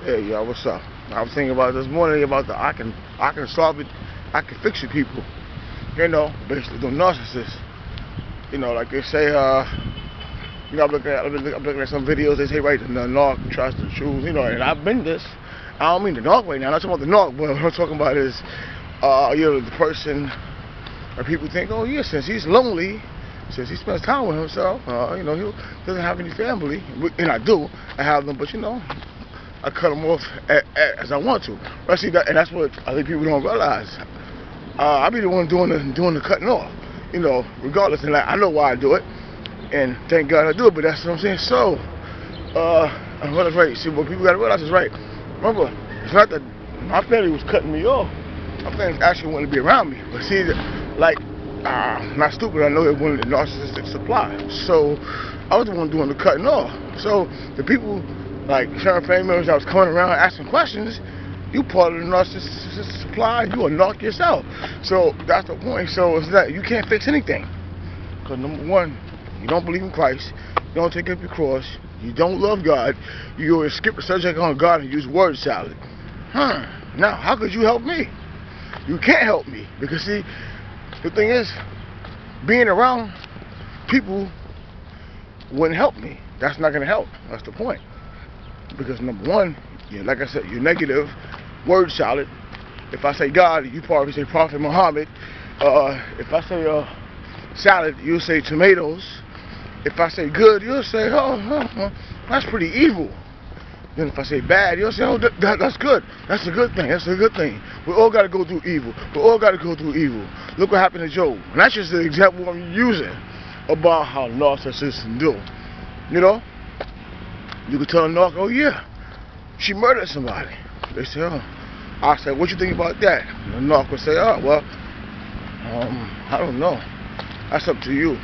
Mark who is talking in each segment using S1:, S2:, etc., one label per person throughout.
S1: Hey, y'all, what's up? I was thinking about this morning about the I can solve it, I can fix it people. Basically the narcissists. Like they say, I'm looking at some videos. They say, right, the narc tries to choose, and I've been this. I don't mean the narc right now. I'm not talking about the narc, but what I'm talking about is, the person, or people think, oh yeah, since he's lonely, since he spends time with himself, he doesn't have any family, and I do. I have them, but I cut them off as I want to. But see that, and that's what I think people don't realize. I be the one doing the cutting off, regardless. And I know why I do it, and thank God I do it. But that's what I'm saying. So, what is right? See, what people gotta realize is right. Remember, it's not that my family was cutting me off. My family actually wanted to be around me. But see, like, not stupid. I know they wanted the narcissistic supply. So, I was the one doing the cutting off. So the people, like certain family members that was coming around asking questions, you part of the narcissistic supply, you a narc yourself. So that's the point. So it's that you can't fix anything. Because number one, you don't believe in Christ, you don't take up your cross, you don't love God, you always skip the subject on God and use word salad. Now, how could you help me? You can't help me. Because see, the thing is, being around people wouldn't help me. That's not going to help. That's the point. Because number one, like I said, you're negative, word salad. If I say God, you probably say Prophet Muhammad. If I say salad, you'll say tomatoes. If I say good, you'll say, oh, that's pretty evil. Then if I say bad, you'll say, oh, that's good. That's a good thing. That's a good thing. We all got to go through evil. We all got to go through evil. Look what happened to Job. And that's just the example I'm using about how narcissists do. You could tell a narc, oh yeah, she murdered somebody. They say, oh. I said, what you think about that? And the narc would say, oh, well, I don't know. That's up to you.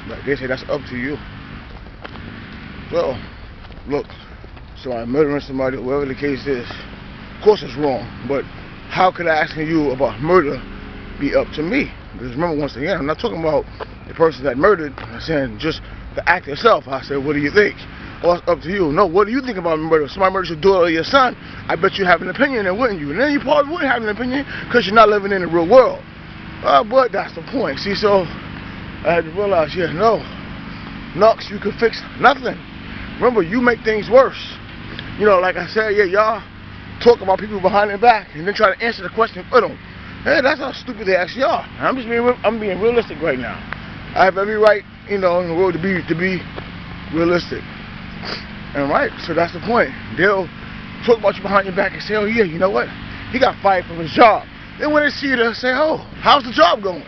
S1: Like they say, that's up to you. Well, look, somebody murdering somebody, whatever the case is, of course it's wrong, but how could asking you about murder be up to me? Because remember, once again, I'm not talking about the person that murdered. I'm saying just the act itself. I said, what do you think? Well, it's up to you. No, what do you think about murder? If somebody murders your daughter or your son, I bet you have an opinion, and wouldn't you? And then you probably wouldn't have an opinion because you're not living in the real world. But that's the point. See, so I had to realize, yeah, no, Knox, you can fix nothing. Remember, you make things worse. Like I said, yeah, y'all talk about people behind their back and then try to answer the question for them. Hey, that's how stupid they actually are. I'm being realistic right now. I have every right, in the world to be realistic. And right, so that's the point. They'll talk about you behind your back and say, oh yeah, you know what? He got fired from his job. Then when they see you, they'll say, oh, how's the job going?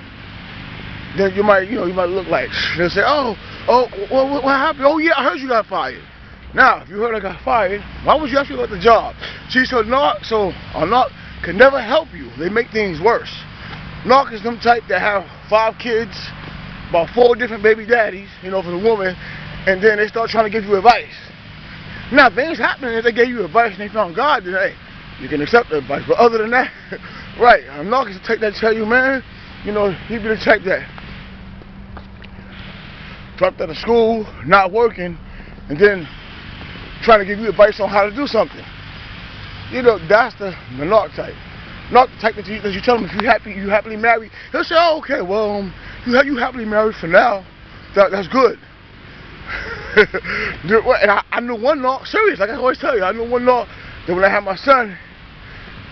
S1: Then you might look like, they'll say, oh, what happened? Oh yeah, I heard you got fired. Now, if you heard I got fired, why would you actually let the job? See, so a narc can never help you. They make things worse. Narc is them type that have 5 kids, about 4 different baby daddies, for the woman, and then they start trying to give you advice. Now, things happen if they gave you advice and they found God, then hey, you can accept the advice. But other than that, right, a narc is the type that tell you, man, he be the type that dropped out of school, not working, and then trying to give you advice on how to do something. That's the narc type. Not the type that you tell him if you happily married, he'll say, oh, okay, well, you happily married for now. That's good. And I knew one narc, serious, like I always tell you, I knew one narc that when I had my son,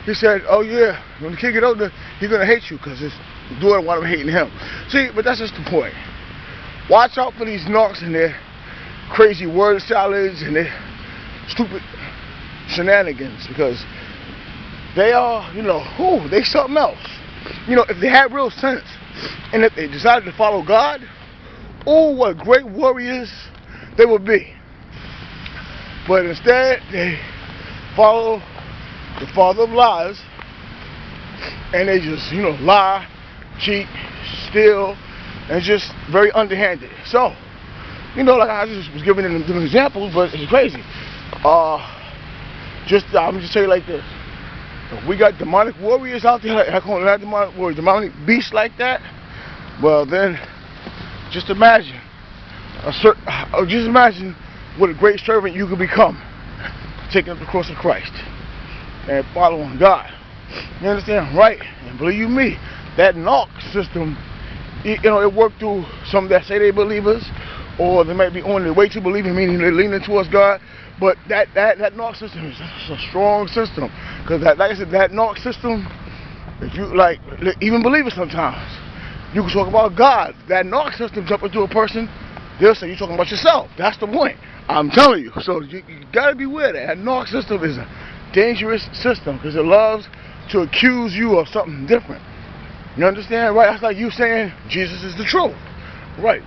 S1: he said, oh yeah, when the kid get older, he's gonna hate you because his daughter wanted him hating him. See, but that's just the point. Watch out for these narcs and their crazy word salads and their stupid shenanigans, because they are, they something else. If they had real sense and if they decided to follow God, oh, what great warriors they would be. But instead, they follow the father of lies, and they just, lie, cheat, steal, and just very underhanded. So, like I just was giving them examples, but it's crazy. I'm just tell you like this. If we got demonic warriors out there, I call it demonic warriors, demonic beasts like that, well then, just imagine what a great servant you could become taking up the cross of Christ and following God. You understand? Right? And believe you me, that knock system, it worked through some that say they believers, or they might be on their way to believing, meaning they're leaning towards God. But that knock system is a strong system, because like I said, that knock system, if you like, even believers sometimes, you can talk about God. That knock system jump into a person, they'll say you're talking about yourself. That's the point. I'm telling you. So you gotta be aware that knock system is a dangerous system, because it loves to accuse you of something different. You understand, right? That's like you saying Jesus is the truth, right?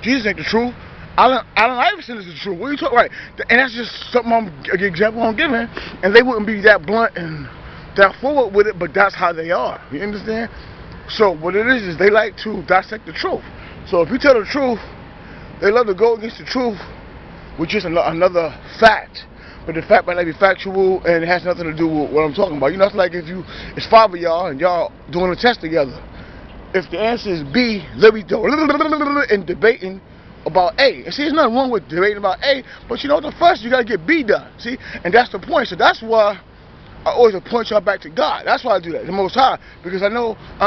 S1: Jesus ain't the truth. Allen Iverson is the truth. What are you talking, right? And that's just something an example I'm giving, and they wouldn't be that blunt and that forward with it, but that's how they are. You understand? So what it is they like to dissect the truth. So if you tell the truth, they love to go against the truth, which is another fact. But the fact might not be factual, and it has nothing to do with what I'm talking about. You know, it's like if it's 5 of y'all and y'all doing a test together. If the answer is B, they'll be and debating about A. And see, there's nothing wrong with debating about A, but you know, the first you gotta get B done. See, and that's the point. So that's why I always point y'all back to God. That's why I do that, the Most High, because I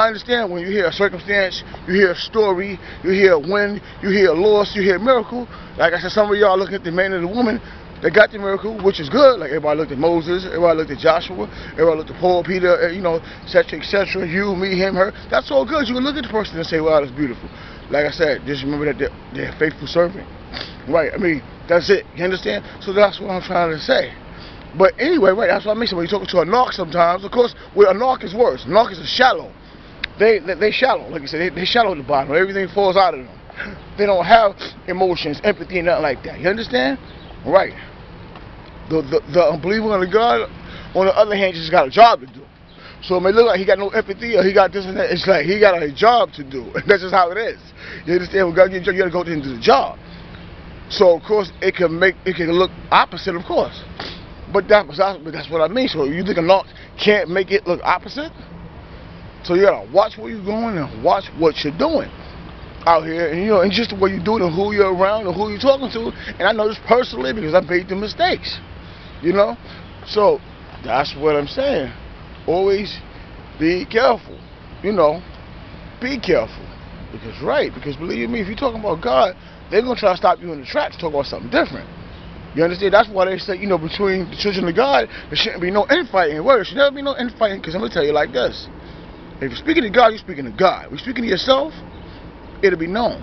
S1: understand when you hear a circumstance, you hear a story, you hear a win, you hear a loss, you hear a miracle. Like I said, some of y'all looking at the man and the woman that got the miracle, which is good. Like everybody looked at Moses, everybody looked at Joshua, everybody looked at Paul, Peter, etc., you, me, him, her. That's all good. You can look at the person and say, wow, that's beautiful. Like I said, just remember that they're a faithful servant. Right, I mean, that's it. You understand? So that's what I'm trying to say. But anyway, right, that's what I mean. So when you're talking to a knock sometimes, of course, where a knock is worse. A knock is a shallow. They shallow. Like you said, they shallow at the bottom. Everything falls out of them. They don't have emotions, empathy, and nothing like that. You understand? Right. The unbeliever in God, on the other hand, just got a job to do. So it may look like he got no empathy or he got this and that. It's like he got a job to do. And that's just how it is. You understand? When God gives you, you got to go there and do the job. So of course it can look opposite, of course. But that's what I mean. So you think a knock can't make it look opposite? So you gotta watch where you're going and watch what you're doing out here, and just the way you do it and who you're around and who you're talking to. And I know this personally because I made the mistakes. So that's what I'm saying. Always be careful. Be careful. Because believe me, if you're talking about God, they're gonna try to stop you in the tracks to talk about something different. You understand? That's why they say, between the children of God, there shouldn't be no infighting. There should never be no infighting, because I'm going to tell you like this. If you're speaking to God, you're speaking to God. If you're speaking to yourself, it'll be known.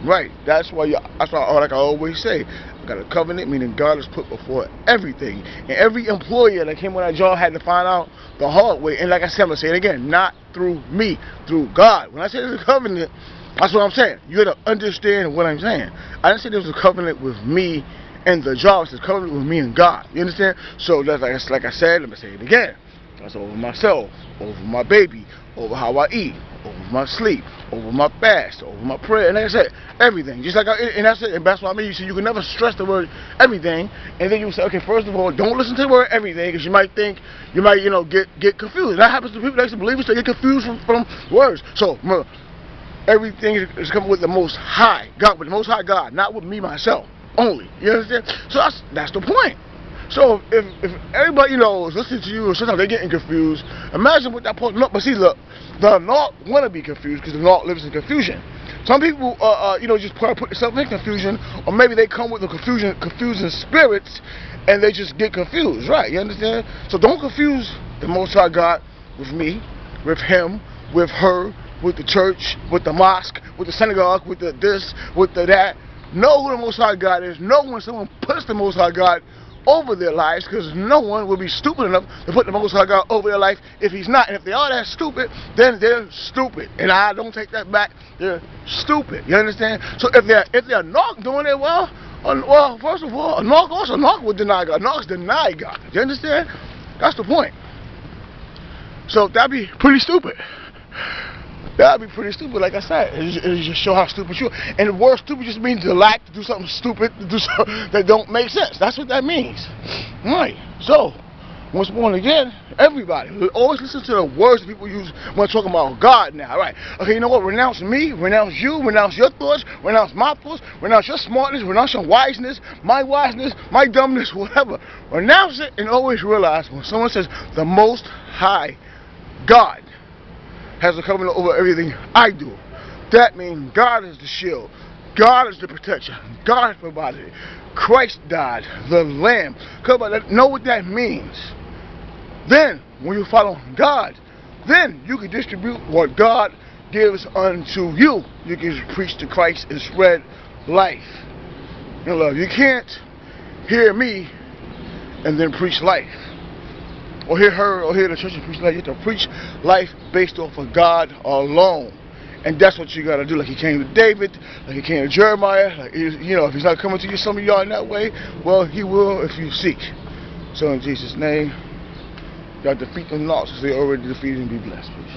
S1: Right? That's why, like I always say, I got a covenant, meaning God is put before everything. And every employer that came on that job had to find out the hard way. And like I said, I'm going to say it again, not through me, through God. When I say there's a covenant, that's what I'm saying. You got to understand what I'm saying. I didn't say there was a covenant with me and the job. It's a covenant with me and God. You understand? So that's like I said, let me say it again. That's over myself, over my baby, over how I eat, over my sleep, over my fast, over my prayer, and like I said, everything. Just like and that's it. And that's what I mean. You can never stress the word everything, and then you say, okay, first of all, don't listen to the word everything, because you might get confused. That happens to people that believers. They get confused from words. So remember, everything is coming with the Most High God, with the Most High God, not with me myself only. You understand? So that's the point. So if everybody is listening to you, and sometimes they're getting confused, imagine what that point. But see, look, the knock want to be confused because the knock lives in confusion. Some people, just put themselves in confusion, or maybe they come with the confusing spirits, and they just get confused. Right? You understand? So don't confuse the Most High God with me, with him, with her, with the church, with the mosque, with the synagogue, with the this, with the that. Know who the Most High God is. Know when someone puts the Most High God over their lives, because no one will be stupid enough to put the Most High God over their life if he's not. And if they are that stupid, then they're stupid. And I don't take that back. They're stupid. You understand? So if they're not doing it well, first of all, a knock would deny God. Knocks deny God. You understand? That's the point. So that'd be pretty stupid. That'd be pretty stupid, like I said. It just show how stupid you are. And the word stupid just means to lack, to do something stupid, to do something that don't make sense. That's what that means. Right. So, Once born again, everybody. Always listen to the words that people use when talking about God now. Right? Okay, you know what? Renounce me, renounce you, renounce your thoughts, renounce my thoughts, renounce your smartness, renounce your wiseness, my dumbness, whatever. Renounce it and always realize when someone says the Most High God has a covenant over everything I do, that means God is the shield. God is the protection. God provided it. Christ died, the Lamb. Know what that means. Then, when you follow God, then you can distribute what God gives unto you. You can preach to Christ and spread life. You know, you can't hear me and then preach life. Or hear her or hear the church and preach life. You have to preach life based off of God alone. And that's what you got to do. Like he came to David, like he came to Jeremiah. Like, you know, if he's not coming to you, some of y'all in that way, well, he will if you seek. So in Jesus' name, y'all defeat them knocks because they already defeated and be blessed. Please.